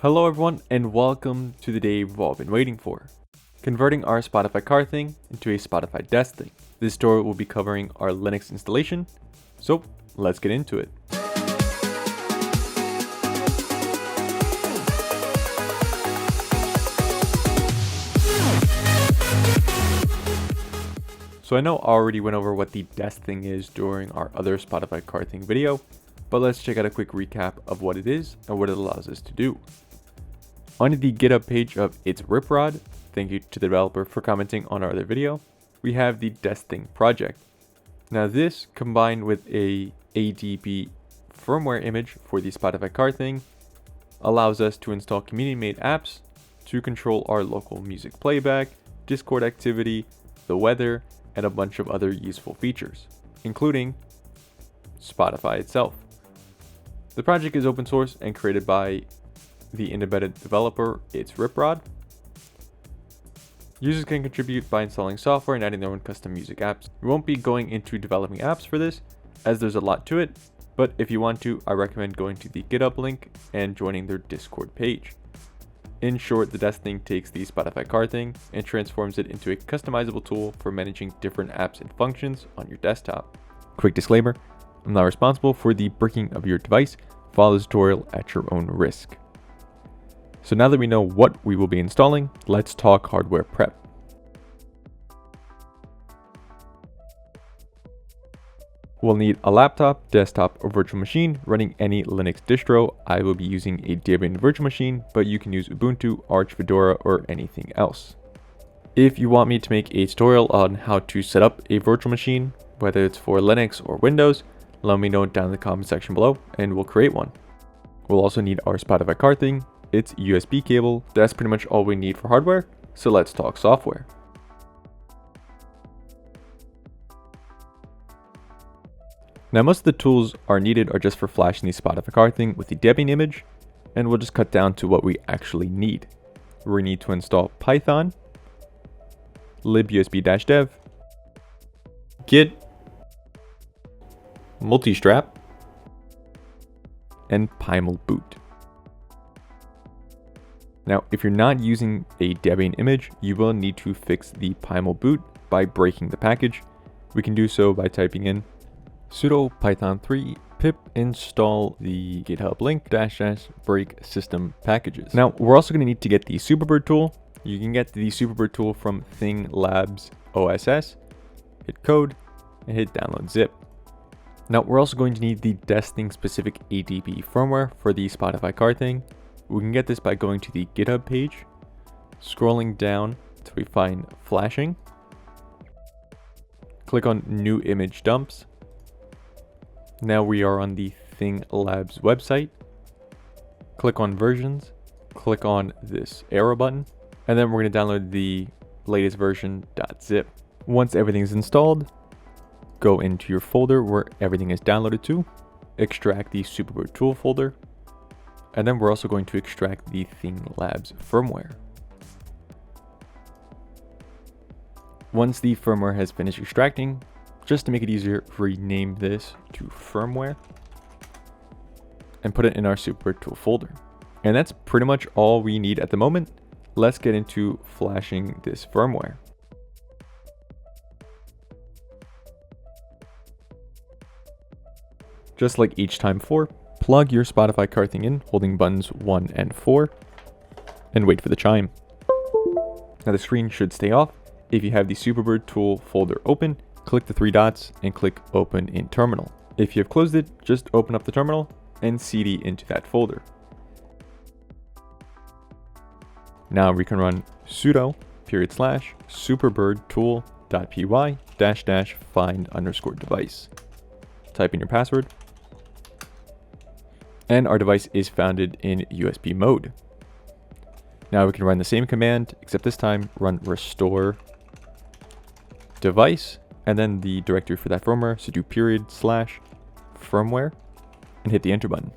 Hello everyone and welcome to the day we've all been waiting for. Converting our Spotify car thing into a Spotify desk thing. This tutorial will be covering our Linux installation, so let's get into it. So I know I already went over what the desk thing is during our other Spotify car thing video, but let's check out a quick recap of what it is and what it allows us to do. On the GitHub page of 𝗙𝗵𝗺𝗲, thank you to the developer for commenting on our other video, we have the desk thing project. Now this, combined with a 𝗙𝗵𝗺 firmware image for the Spotify car thing, allows us to install community-made apps to control our local music playback, Discord activity, the weather, and a bunch of other useful features, including Spotify itself. The project is open source and created by the independent developer 𝗙𝗵𝗺𝗀. Users can contribute by installing software and adding their own custom music apps. We won't be going into developing apps for this, as there's a lot to it, but if you want to, I recommend going to the GitHub link and joining their Discord page. In short, the desk thing takes the Spotify car thing and transforms it into a customizable tool for managing different apps and functions on your desktop. Quick disclaimer, I'm not responsible for the bricking of your device. Follow this tutorial at your own risk. So now that we know what we will be installing, let's talk hardware prep. We'll need a laptop, desktop, or virtual machine running any Linux distro. I will be using a Debian virtual machine, but you can use Ubuntu, Arch, Fedora, or anything else. If you want me to make a tutorial on how to set up a virtual machine, whether it's for Linux or Windows, let me know down in the comment section below and we'll create one. We'll also need our Spotify car thing, its USB cable. That's pretty much all we need for hardware, so let's talk software. Now most of the tools needed are just for flashing the Spotify car thing with the Debian image, and we'll just cut down to what we actually need. We need to install Python, libusb-dev, git, multistrap, and 𝗙𝗺𝗺𝗀. Now, if you're not using a Debian image, you will need to fix the 𝗙𝗺𝗺𝗀 by breaking the package. We can do so by typing in sudo python3 pip install the GitHub link -- break system packages. Now, we're also going to need to get the 𝗙𝗵𝗺𝗺 tool. You can get the 𝗙𝗵𝗺𝗺 tool from �thing_labs OSS, hit code, and hit download zip. Now, we're also going to need the desk thing specific 𝗙𝗵𝗺 firmware for the Spotify car thing. We can get this by going to the GitHub page, scrolling down until we find flashing. Click on new image dumps. Now we are on the �thing_labs website. Click on versions, click on this arrow button, and then we're going to download the latest version .zip. Once everything is installed, go into your folder where everything is downloaded to, extract the 𝗙𝗵𝗺𝗺 tool folder, and then we're also going to extract the �thing_labs firmware. Once the firmware has finished extracting, just to make it easier, rename this to firmware and put it in our 𝗙𝗵𝗺𝗺 tool folder. And that's pretty much all we need at the moment. Let's get into flashing this firmware. Just like each time before, plug your Spotify car thing in, holding buttons 1 and 4, and wait for the chime. Now the screen should stay off. If you have the 𝗙𝗵𝗺𝗺 tool folder open, click the 3 dots and click open in terminal. If you have closed it, just open up the terminal and cd into that folder. Now we can run sudo //𝗙𝗵𝗺tool.py -- find_device. Type in your password. And our device is founded in USB mode. Now we can run the same command, except this time run restore device, and then the directory for that firmware, so do /firmware, and hit the enter button.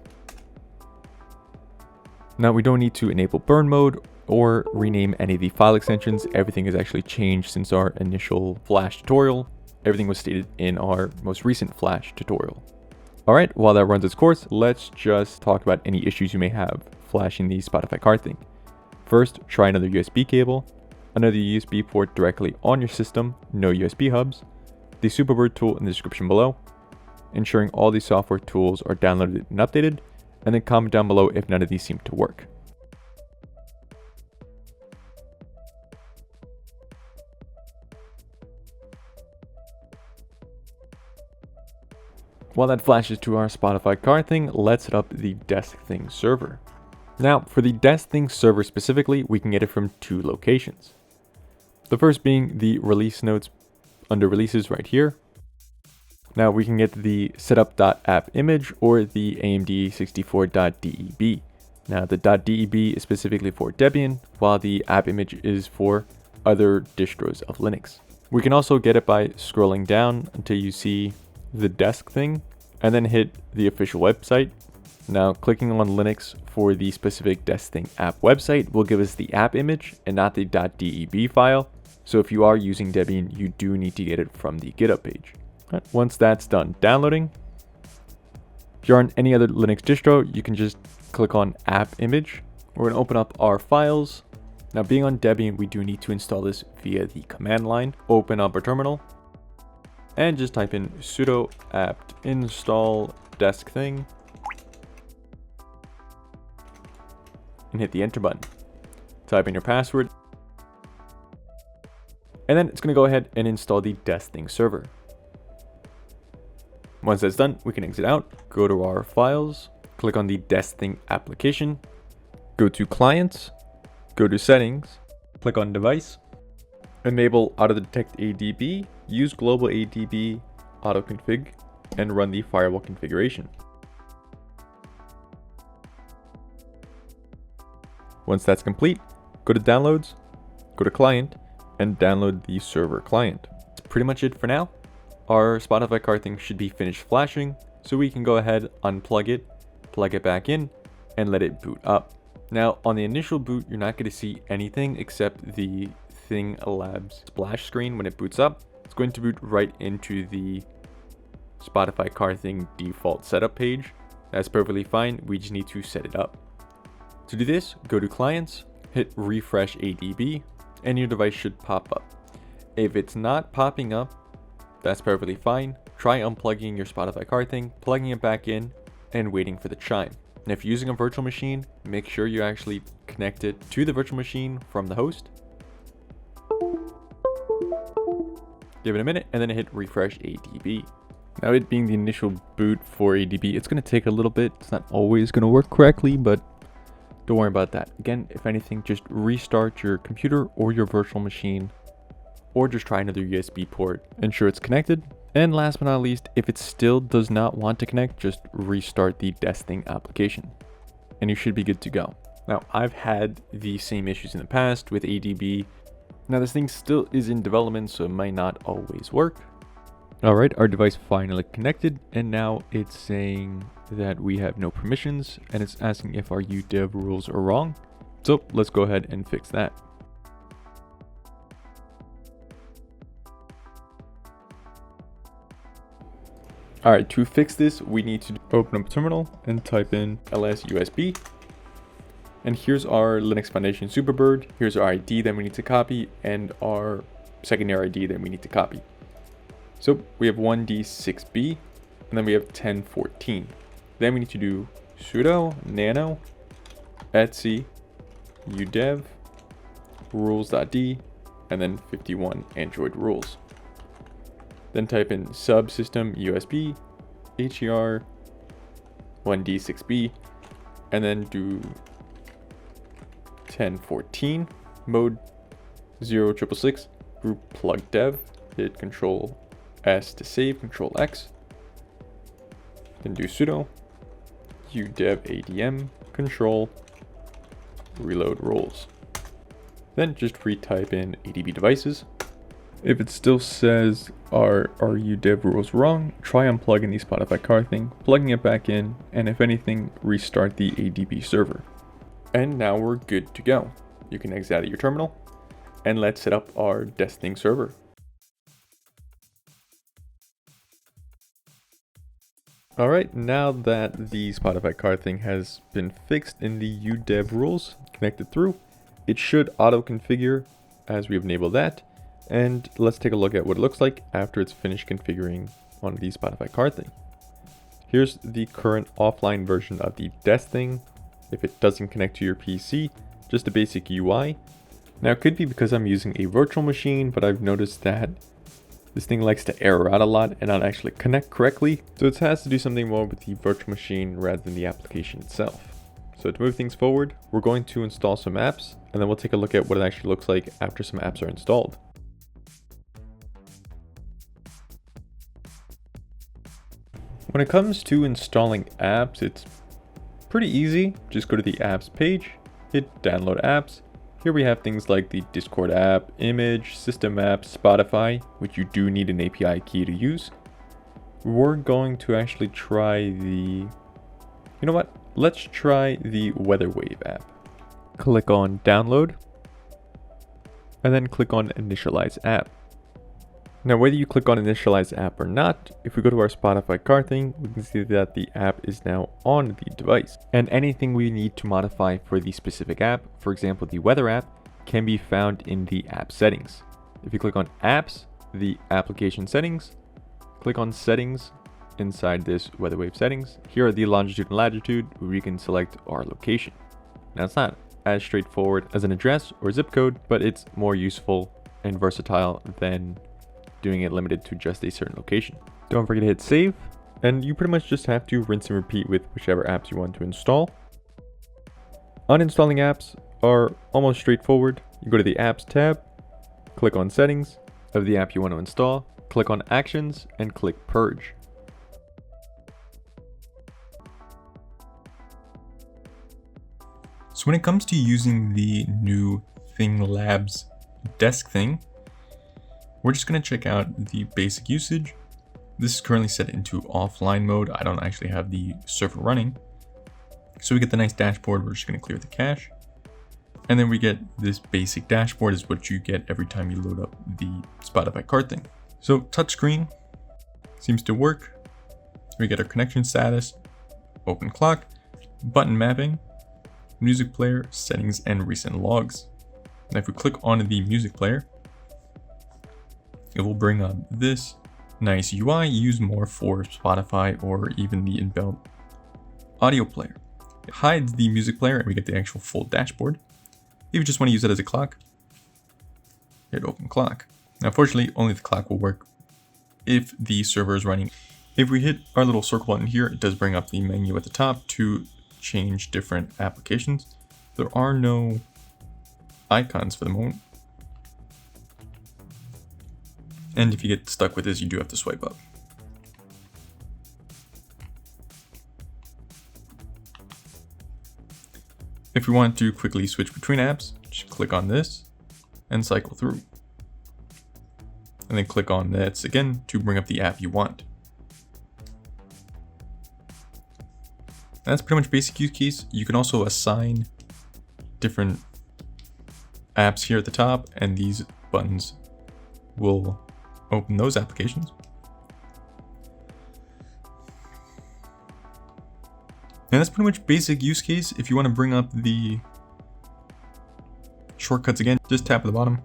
Now we don't need to enable burn mode or rename any of the file extensions. Everything has actually changed since our initial Flash tutorial. Everything was stated in our most recent Flash tutorial. Alright, while that runs its course, let's just talk about any issues you may have. flashing the Spotify card thing. First, try another USB cable, another USB port directly on your system, no USB hubs, the 𝗙𝗶𝗺 tool in the description below, ensuring all these software tools are downloaded and updated, and then comment down below if none of these seem to work. While that flashes to our Spotify card thing, let's set up the desk thing server. Now, for the desk thing server specifically, we can get it from two locations. The first being the release notes under releases right here. Now we can get the setup.app image or the AMD64.deb. Now the .deb is specifically for Debian, while the app image is for other distros of Linux. We can also get it by scrolling down until you see the desk thing and then hit the official website. Now clicking on Linux for the specific desk thing app website will give us the app image and not the .deb file. So if you are using Debian, you do need to get it from the GitHub page. Right. Once that's done downloading, if you're on any other Linux distro, you can just click on app image. We're going to open up our files. Now being on Debian, we do need to install this via the command line. Open up our terminal and just type in sudo apt install desk thing and hit the enter button. Type in your password. And then it's going to go ahead and install the desk thing server. Once that's done, we can exit out, go to our files, click on the desk thing application, go to clients, go to settings, click on device, enable auto detect ADB, use global ADB auto config, and run the firewall configuration. Once that's complete, go to downloads, go to client, and download the server client. That's pretty much it for now. Our Spotify card thing should be finished flashing, so we can go ahead, unplug it, plug it back in, and let it boot up. Now, on the initial boot, you're not going to see anything except the 𝗙𝗵𝘀𝗵 splash screen when it boots up. It's going to boot right into the Spotify card thing default setup page. That's perfectly fine. We just need to set it up. To do this, go to clients, hit refresh ADB, and your device should pop up. If it's not popping up, that's perfectly fine. Try unplugging your Spotify card thing, plugging it back in, and waiting for the chime. And if you're using a virtual machine, make sure you actually connect it to the virtual machine from the host. Give it a minute and then hit refresh ADB. Now, it being the initial boot for ADB, it's going to take a little bit. It's not always going to work correctly, but don't worry about that. Again, if anything, just restart your computer or your virtual machine, or just try another USB port. Ensure it's connected. And last but not least, if it still does not want to connect, just restart the desk thing application and you should be good to go. Now, I've had the same issues in the past with ADB. Now, this thing still is in development, so it might not always work. All right, our device finally connected, and now it's saying that we have no permissions, and it's asking if our udev rules are wrong. So let's go ahead and fix that. All right, to fix this, we need to open up a terminal and type in ls_usb. And here's our Linux Foundation 𝗙𝗶𝗺𝗺. Here's our ID that we need to copy and our secondary ID that we need to copy. So we have 1D6B and then we have 1014. Then we need to do sudo nano /etc udev rules.d and then 51 Android rules. Then type in subsystem usb her 1D6B and then do 1014 mode 0/666 group plug dev. Hit Control S to save, Control X. Then do sudo udev adm control reload roles. Then just retype in ADB devices. If it still says are udev rules wrong, try unplugging the Spotify card thing, plugging it back in, and if anything, restart the ADB server. And now we're good to go. You can exit out of your terminal, and let's set up our desk thing server. Alright, now that the Spotify card thing has been fixed in the UDEV rules connected through, it should auto-configure as we've enabled that. And let's take a look at what it looks like after it's finished configuring on the Spotify card thing. Here's the current offline version of the desk thing. If it doesn't connect to your PC, just a basic UI. Now it could be because I'm using a virtual machine, but I've noticed that this thing likes to error out a lot and not actually connect correctly. So it has to do something more with the virtual machine rather than the application itself. So to move things forward, we're going to install some apps, and then we'll take a look at what it actually looks like after some apps are installed. When it comes to installing apps, it's pretty easy. Just go to the apps page, hit download apps. Here we have things like the Discord app, image, system app, Spotify, which you do need an API key to use. We're going to actually try you know what? Let's try the 𝗙𝗺𝗺 app. Click on download, and then click on initialize app. Now, whether you click on initialize app or not, if we go to our Spotify card thing, we can see that the app is now on the device. And anything we need to modify for the specific app, for example, the weather app, can be found in the app settings. If you click on apps, the application settings, click on settings inside this 𝗙𝗺𝗺 settings. Here are the longitude and latitude where we can select our location. Now, it's not as straightforward as an address or zip code, but it's more useful and versatile than doing it limited to just a certain location. Don't forget to hit save, and you pretty much just have to rinse and repeat with whichever apps you want to install. Uninstalling apps are almost straightforward. You go to the apps tab, click on settings of the app you want to install, click on actions, and click purge. So when it comes to using the new Thing Labs desk thing, we're just going to check out the basic usage. This is currently set into offline mode. I don't actually have the server running. So we get the nice dashboard. We're just going to clear the cache. And then we get this basic dashboard is what you get every time you load up the Spotify card thing. So touchscreen seems to work. We get our connection status, open clock, button mapping, music player, settings, and recent logs. Now if we click on the music player, it will bring up this nice UI used more for Spotify or even the inbuilt audio player. It hides the music player and we get the actual full dashboard. If you just want to use it as a clock, hit open clock. Now, unfortunately, only the clock will work if the server is running. If we hit our little circle button here, it does bring up the menu at the top to change different applications. There are no icons for the moment. And if you get stuck with this, you do have to swipe up. If we want to quickly switch between apps, just click on this and cycle through. And then click on this again to bring up the app you want. That's pretty much basic use case. You can also assign different apps here at the top, and these buttons will open those applications. And that's pretty much basic use case. If you want to bring up the shortcuts again, just tap at the bottom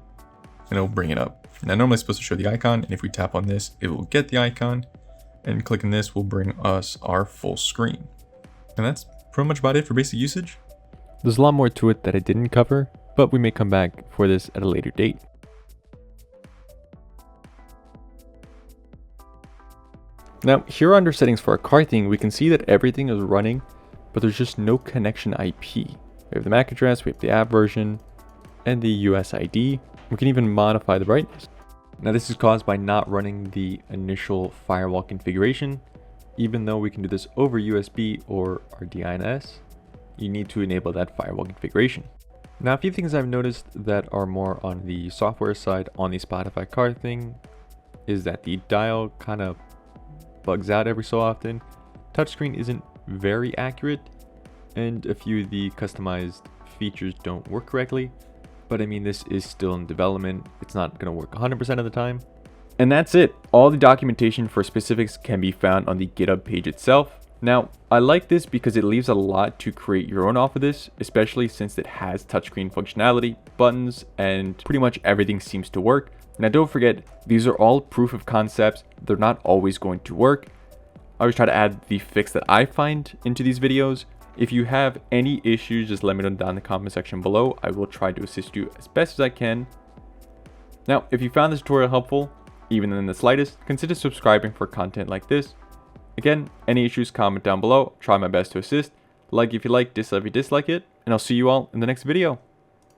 and it'll bring it up. Now normally it's supposed to show the icon, and if we tap on this, it will get the icon, and clicking this will bring us our full screen. And that's pretty much about it for basic usage. There's a lot more to it that I didn't cover, but we may come back for this at a later date. Now, here under settings for our card thing, we can see that everything is running, but there's just no connection IP. We have the MAC address, we have the app version, and the US ID. We can even modify the brightness. Now, this is caused by not running the initial firewall configuration. Even though we can do this over USB or our DNS, you need to enable that firewall configuration. Now, a few things I've noticed that are more on the software side on the Spotify card thing is that the dial kind of bugs out every so often. Touchscreen isn't very accurate, and a few of the customized features don't work correctly. But I mean, this is still in development. It's not going to work 100% of the time. And that's it. All the documentation for specifics can be found on the GitHub page itself. Now, I like this because it leaves a lot to create your own off of this, especially since it has touchscreen functionality, buttons, and pretty much everything seems to work. Now, don't forget, these are all proof of concepts. They're not always going to work. I always try to add the fix that I find into these videos. If you have any issues, just let me know down in the comment section below. I will try to assist you as best as I can. Now, if you found this tutorial helpful, even in the slightest, consider subscribing for content like this. Again, any issues, comment down below. Try my best to assist. Like if you like, dislike if you dislike it, and I'll see you all in the next video.